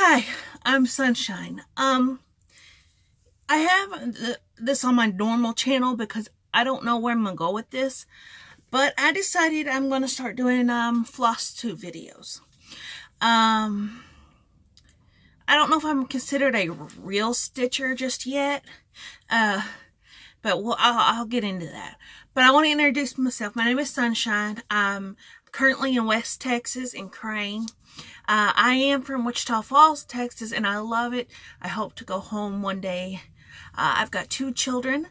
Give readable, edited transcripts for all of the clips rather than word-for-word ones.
Hi, I'm Sunshine. I have this on my normal channel because I don't know where I'm gonna go with this, but I decided I'm gonna start doing Flosstube videos. I don't know if I'm considered a real stitcher just yet, but I'll get into that. But I want to introduce myself. My name is Sunshine. I'm currently in West Texas in Crane. I am from Wichita Falls, Texas, and I love it. I hope to go home one day. I've got two children,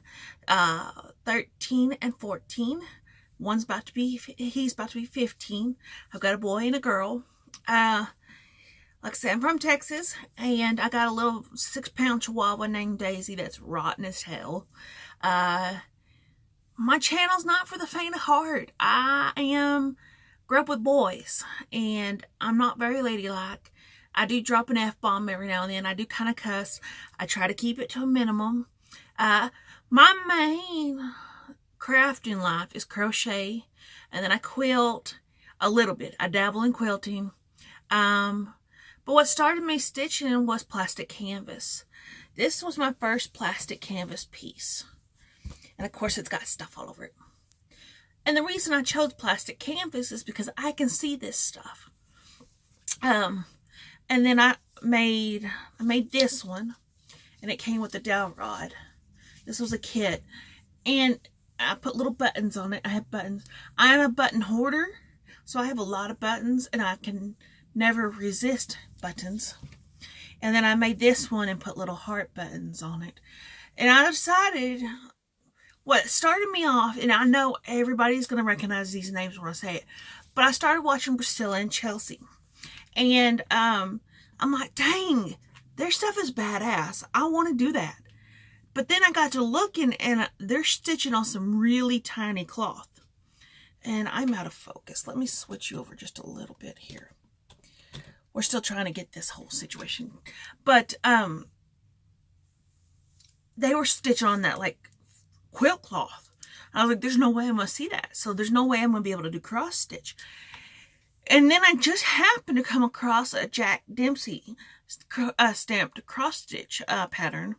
13 and 14. He's about to be 15. I've got a boy and a girl. Like I said, I'm from Texas, and I got a little 6-pound chihuahua named Daisy that's rotten as hell. My channel's not for the faint of heart. Grew up with boys, and I'm not very ladylike. I do drop an F-bomb every now and then. I do kind of cuss. I try to keep it to a minimum. My main craft in life is crochet, and then I quilt a little bit. I dabble in quilting. But what started me stitching was plastic canvas. This was my first plastic canvas piece. And of course it's got stuff all over it. And the reason I chose plastic canvas is because I can see this stuff. And then I made this one, and it came with the dowel rod. This was a kit. And I put little buttons on it. I have buttons. I'm a button hoarder, so I have a lot of buttons, and I can never resist buttons. And then I made this one and put little heart buttons on it. And I decided what started me off, and I know everybody's going to recognize these names when I say it, but I started watching Priscilla and Chelsea. And I'm like, dang, their stuff is badass. I want to do that. But then I got to looking, and they're stitching on some really tiny cloth. And I'm out of focus. Let me switch you over just a little bit here. We're still trying to get this whole situation. But they were stitching on that like quilt cloth. I was like, there's no way I'm going to see that. So there's no way I'm going to be able to do cross stitch. And then I just happened to come across a Jack Dempsey stamped cross stitch pattern.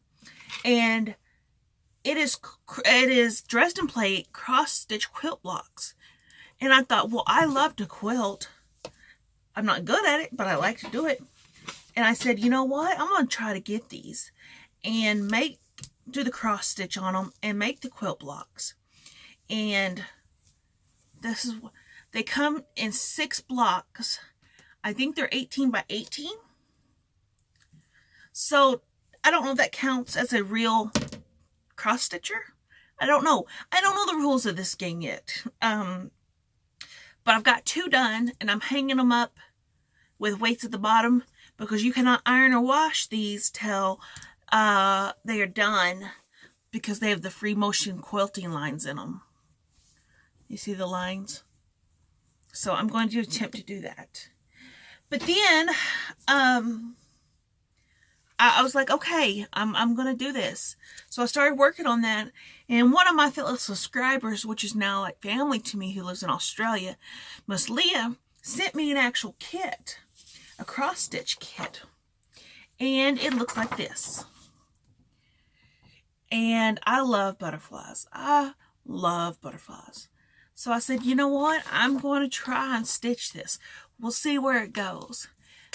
And it is Dresden plate cross stitch quilt blocks. And I thought, well, I love to quilt. I'm not good at it, but I like to do it. And I said, you know what? I'm going to try to get these and do the cross stitch on them and make the quilt blocks. And this is what they come in 6 blocks. I think they're 18 by 18. So I don't know if that counts as a real cross stitcher. I don't know. I don't know the rules of this game yet. But I've got 2 done, and I'm hanging them up with weights at the bottom because you cannot iron or wash these till they are done because they have the free motion quilting lines in them. You see the lines? So I'm going to attempt to do that. But then I was like, okay, I'm going to do this. So I started working on that. And one of my fellow subscribers, which is now like family to me, who lives in Australia, Miss Leah, sent me an actual kit, a cross stitch kit. And it looks like this. And I love butterflies. I love butterflies. So I said, you know what? I'm going to try and stitch this. We'll see where it goes.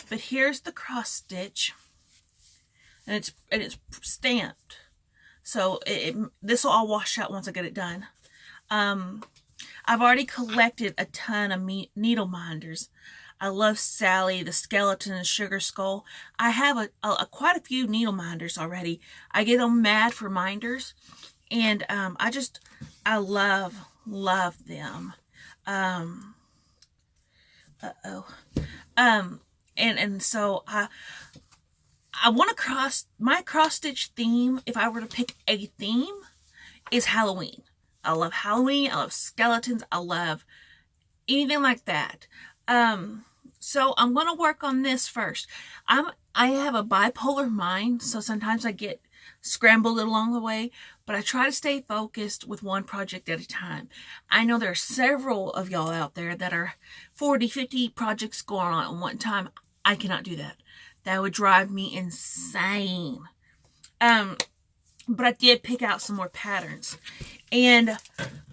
But here's the cross stitch. And it's stamped. So this will all wash out once I get it done. I've already collected a ton of needle minders. I love Sally, the skeleton, and sugar skull. I have quite a few needle minders already. I get them mad for minders. And I love them. And so I want to my cross stitch theme, if I were to pick a theme, is Halloween. I love Halloween. I love skeletons. I love anything like that. So I'm going to work on this first. I have a bipolar mind, so sometimes I get scrambled along the way, but I try to stay focused with one project at a time. I know there are several of y'all out there that are 40, 50 projects going on at one time. I cannot do that. That would drive me insane. But I did pick out some more patterns. And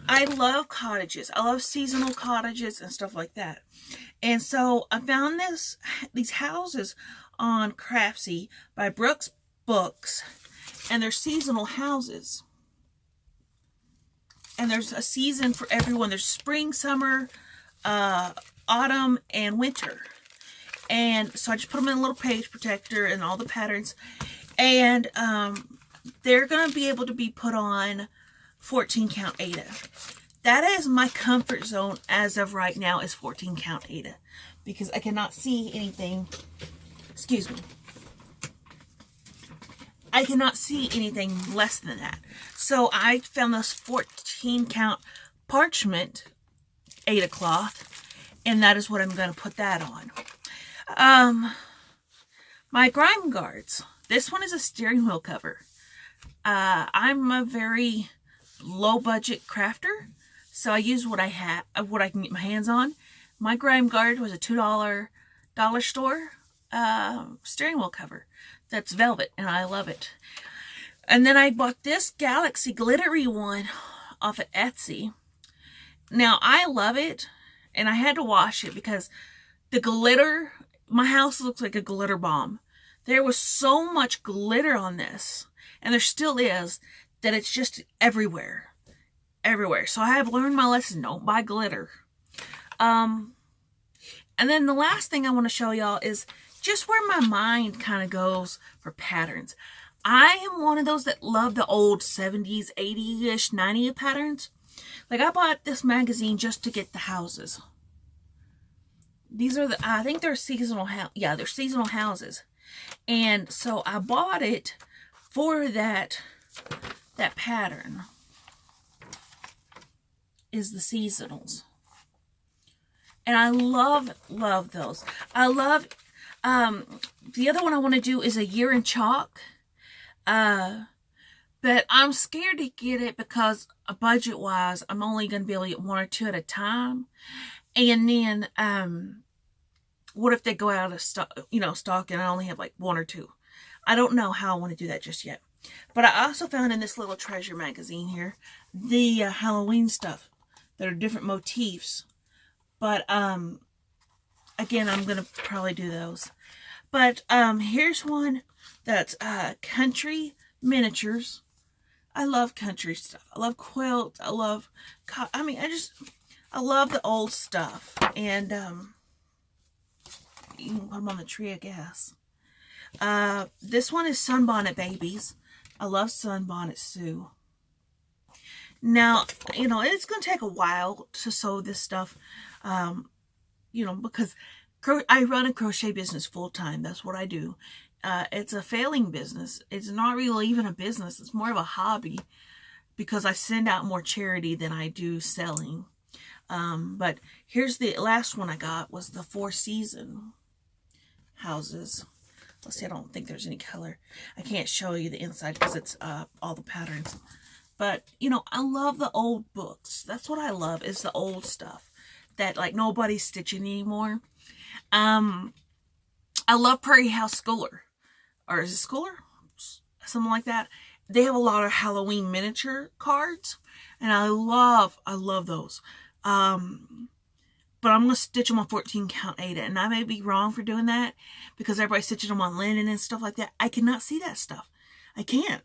I love cottages. I love seasonal cottages and stuff like that. And so I found these houses on Craftsy by Brooks Books. And they're seasonal houses. And there's a season for everyone. There's spring, summer, autumn, and winter. And so I just put them in a little page protector and all the patterns. And they're going to be able to be put on 14 count Aida. That is my comfort zone as of right now, is 14 count Aida. Because I cannot see anything. Excuse me. I cannot see anything less than that. So I found this 14 count parchment Aida cloth, and that is what I'm going to put that on. My grime guards. This one is a steering wheel cover. I'm a very low budget crafter, so I use what I have, what I can get my hands on. My grime guard was a $2 dollar store steering wheel cover. That's velvet, and I love it. And then I bought this Galaxy glittery one off of Etsy. Now, I love it, and I had to wash it because the glitter, my house looks like a glitter bomb. There was so much glitter on this, and there still is, that it's just everywhere. Everywhere. So I have learned my lesson. Don't buy glitter. And then the last thing I want to show y'all is just where my mind kind of goes for patterns. I am one of those that love the old 70s, 80-ish, 90s patterns. Like, I bought this magazine just to get the houses. These are I think they're seasonal, they're seasonal houses. And so I bought it for that pattern. Is the seasonals. And I love those. I love, the other one I want to do is a year in chalk. But I'm scared to get it because budget-wise, I'm only going to be able to get one or two at a time. And then, what if they go out of stock, stock, and I only have like one or two? I don't know how I want to do that just yet. But I also found in this little treasure magazine here, the Halloween stuff that are different motifs. But, again, I'm going to probably do those. But, here's one that's, country miniatures. I love country stuff. I love quilts. I love, I love the old stuff. And, you can put them on the tree, I guess. This one is Sunbonnet Babies. I love Sunbonnet Sue. Now, it's going to take a while to sew this stuff, because I run a crochet business full time. That's what I do. It's a failing business. It's not really even a business. It's more of a hobby because I send out more charity than I do selling. But here's the last one I got was the 4 season houses. Let's see, I don't think there's any color. I can't show you the inside because it's all the patterns. But, I love the old books. That's what I love, is the old stuff that, like, nobody's stitching anymore. I love Prairie House Schooler. Or is it Schooler? Something like that. They have a lot of Halloween miniature cards. And I love those. But I'm going to stitch them on 14 count Aida. And I may be wrong for doing that because everybody's stitching them on linen and stuff like that. I cannot see that stuff. I can't.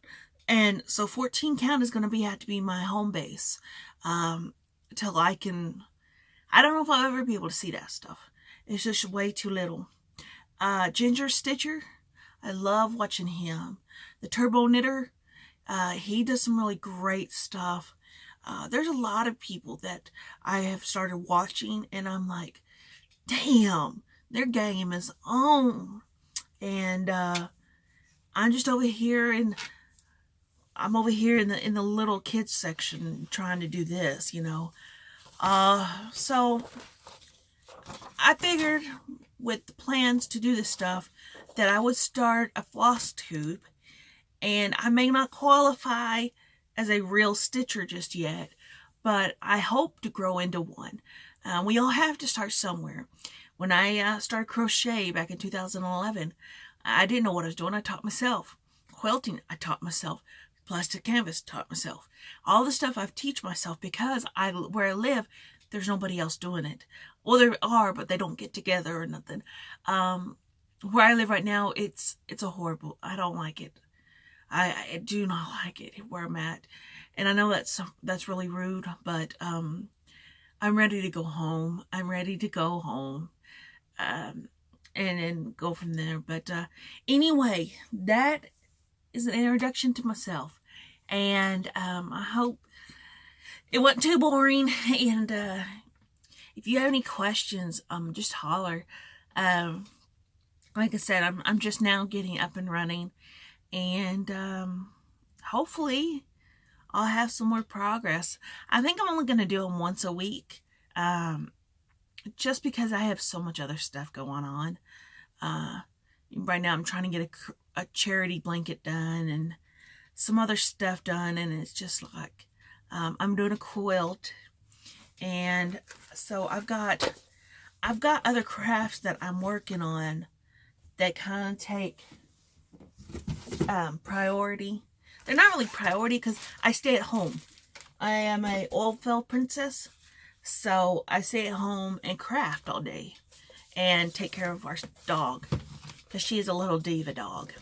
And so 14 count is going to have to be my home base. Till I can, I don't know if I'll ever be able to see that stuff. It's just way too little. Ginger Stitcher. I love watching him. The Turbo Knitter. He does some really great stuff. There's a lot of people that I have started watching, and I'm like, damn, their game is on. And I'm just over here, and I'm over here in the little kids section trying to do this, So I figured with the plans to do this stuff that I would start a floss tube, and I may not qualify as a real stitcher just yet, but I hope to grow into one. We all have to start somewhere. When I started crochet back in 2011, I didn't know what I was doing. I taught myself. Quilting, I taught myself. Plastic canvas, taught myself. All the stuff I've teach myself because where I live, there's nobody else doing it. Well, there are, but they don't get together or nothing. Where I live right now, it's a horrible. I don't like it. I do not like it where I'm at, and I know that's really rude, but I'm ready to go home. I'm ready to go home, and go from there. But anyway, that is an introduction to myself, and I hope it wasn't too boring. And if you have any questions, just holler. Like I said, I'm just now getting up and running, and hopefully I'll have some more progress. I think I'm only going to do them once a week, just because I have so much other stuff going on. Right now I'm trying to get a charity blanket done and some other stuff done, and it's just like I'm doing a quilt, and so I've got other crafts that I'm working on that kind of take priority. They're not really priority because I stay at home. I am a oilfield princess, so I stay at home and craft all day and take care of our dog because she is a little diva dog.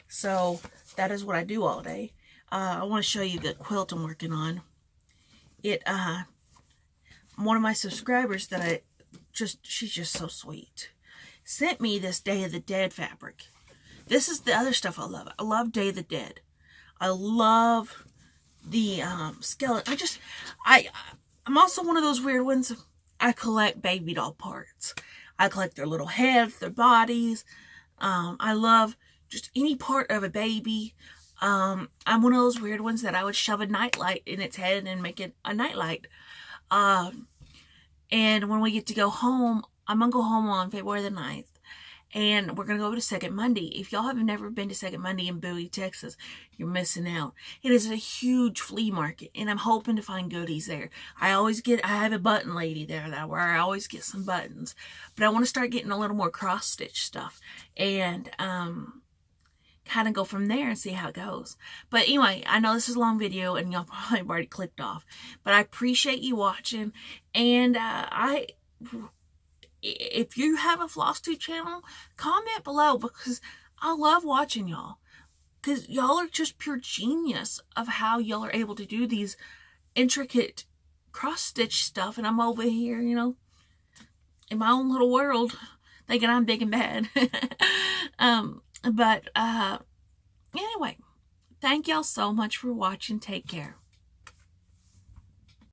So that is what I do all day. I want to show you the quilt I'm working on. One of my subscribers that she's just so sweet, sent me this Day of the Dead fabric. This is the other stuff I love. I love Day of the Dead. I love the skeleton. I'm also one of those weird ones. I collect baby doll parts. I collect their little heads, their bodies. I love just any part of a baby. I'm one of those weird ones that I would shove a nightlight in its head and make it a nightlight. And when we get to go home, I'm going to go home on February the 9th. And we're going to go to Second Monday. If y'all have never been to Second Monday in Bowie, Texas, you're missing out. It is a huge flea market, and I'm hoping to find goodies there. I have a button lady there where I always get some buttons. But I want to start getting a little more cross-stitch stuff. And kind of go from there and see how it goes. But anyway, I know this is a long video, and y'all probably have already clicked off. But I appreciate you watching. And if you have a Flosstube channel, comment below, because I love watching y'all. Because y'all are just pure genius of how y'all are able to do these intricate cross-stitch stuff. And I'm over here, in my own little world, thinking I'm big and bad. But anyway, thank y'all so much for watching. Take care.